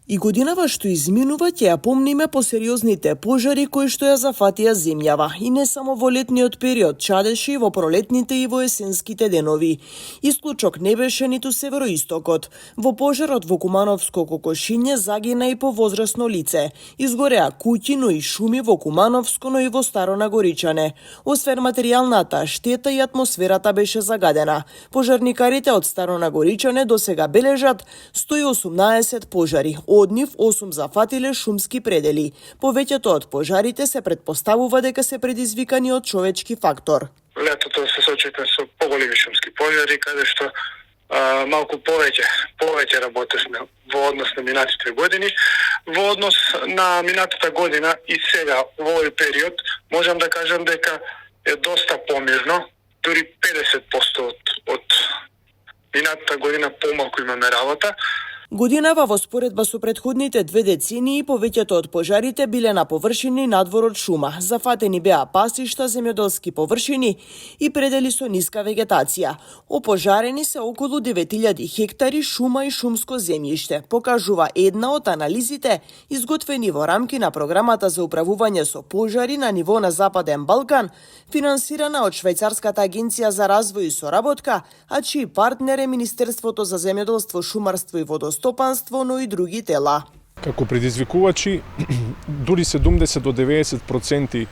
И годинава што изминува ќе ја помниме по сериозните пожари кои што ја зафатија земјава. И не само во летниот период, чадеше и во пролетните и во есенските денови. Исклучок не беше ниту североистокот. Во пожарот во Кумановско кокошиње загина и повозрасно лице. Изгореа куќи, но и шуми во Кумановско, но и во Старо Нагоричане. Освен материјалната штета и атмосферата беше загадена. Пожарникарите од Старо Нагоричане досега бележат 118 пожари. Од нив 8 зафатиле шумски предели. Повеќето од пожарите се претпоставува дека се предизвикани од човечки фактор. Летото се соочекува со поголеми шумски пожари, каде што малку повеќе работевме во однос на минатите години. Во однос на минатата година и сега во овој период можам да кажам дека е доста помирно, дури 50% од минатата година помалку имаме работа. Годинава во споредба со претходните 2 децении повеќето од пожарите биле на површини надвор од шума. Зафатени беа пасишта, земјоделски површини и предели со ниска вегетација. Опожарени се околу 9000 хектари шума и шумско земјиште, покажува една од анализите изготвени во рамки на програмата за управување со пожари на ниво на Западен Балкан, финансирана од Швајцарската агенција за развој и соработка, а чиј партнер е Министерството за земјоделство, шумарство и водостопанство, но и други тела. Како предизвикувачи, дури 70 до 90%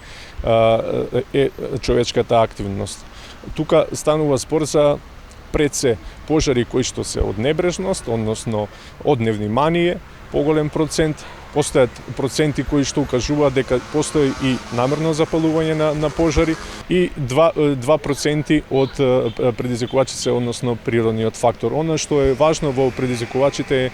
е човечката активност. Тука станува спор за пред се пожари кои што се од небрежност, односно од невнимание, поголем процент. Постојат проценти кои што укажуваат дека постои и намерно запалување на пожари и 2% од предизвикувачите, односно природниот фактор. Она што е важно во предизвикувачите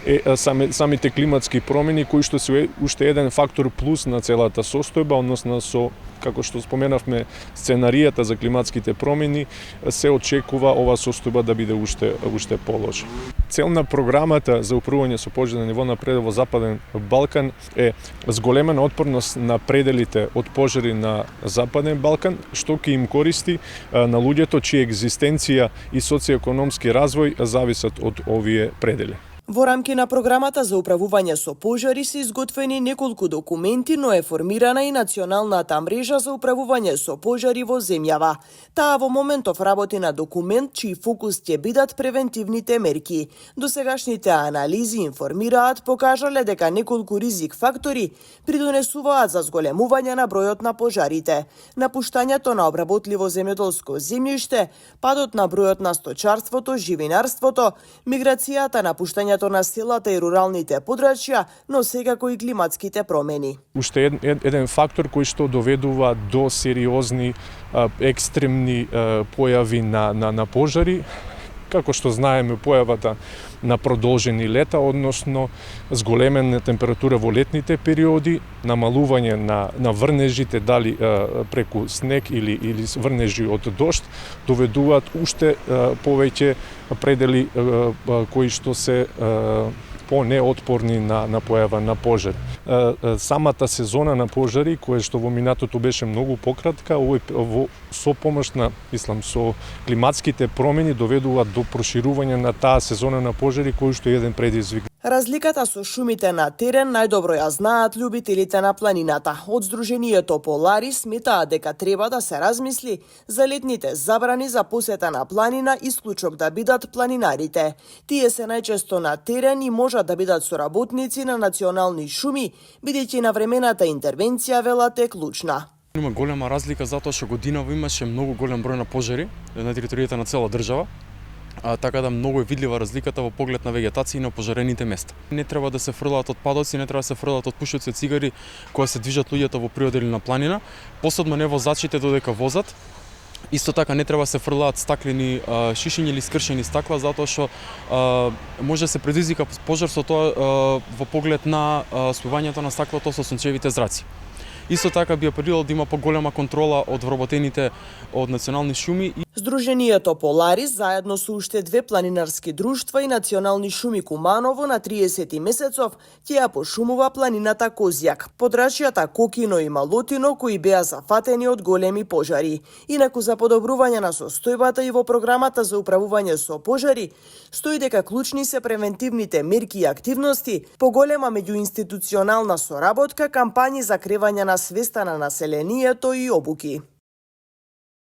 е самите климатски промени кои што се уште еден фактор плюс на целата состојба, односно со, како што споменавме, сценаријата за климатските промени, се очекува ова состојба да биде уште полоша. Цел на програмата за управување со пожари на ниво на предел во Западен Балкан е зголемена отпорност на пределите од пожари на Западен Балкан, што ќе им користи на луѓето чија екзистенција и социоекономски развој зависат од овие предели. Во рамки на програмата за управување со пожари се изготвени неколку документи, но е формирана и националната мрежа за управување со пожари во земјава. Таа во моментов работи на документ чиј фокус ќе бидат превентивните мерки. Досегашните анализи информираат покажале дека неколку ризик фактори придонесуваат за зголемување на бројот на пожарите. Напуштањето на обработливо земјоделско земјиште, падот на бројот на сточарството, живинарството, миграцијата, напуштањето на селата и руралните подрачја, но секако и климатските промени. Уште еден фактор кој што доведува до сериозни екстремни појави на пожари, како што знаеме појавата на продолжени лета, односно зголемена температура во летните периоди, намалување на врнежите, дали преку снег или врнежи од дожд, доведуваат уште повеќе предели кои што се по-неотпорни на појава на пожари. Самата сезона на пожари, која што во минатото беше многу пократка, со помош на со климатските промени доведуваат до проширување на таа сезона на пожари, кој што е еден предизвик. Разликата со шумите на терен најдобро ја знаат љубителите на планината. Од Сдруженијето Поларис сметаат дека треба да се размисли за летните забрани за посета на планина, исклучок да бидат планинарите. Тие се најчесто на терен и можат да бидат соработници на национални шуми, бидејќи навремената интервенција велат е клучна. Има голема разлика затоа што годинава имаше многу голем број на пожари на територијата на цела држава. Така да многу е видлива разликата во поглед на вегетација и на пожарените места. Не треба да се фрлаат отпадоци, не треба да се фрлаат отпушоци од цигари кои се движат луѓето во природа или на планина, посебно не возачите додека возат. Исто така не треба да се фрлаат стаклени шишиња или скршени стакла, затоа што може да се предизвика пожар со тоа во поглед на спојувањето на стаклото со сончевите зраци. Исто така би апелирал да има поголема контрола од вработените од национални шуми. Здруженијето Поларис, заедно со уште две планинарски друштва и Национални шуми Куманово на 30 месецов, ќе ја пошумува планината Козјак, подрачјата Кокино и Малотино, кои беа зафатени од големи пожари. Инаку за подобрување на состојбата и во програмата за управување со пожари, стои дека клучни се превентивните мерки и активности, поголема меѓуинституционална соработка, кампањи за кревање на свеста на населението и обуки.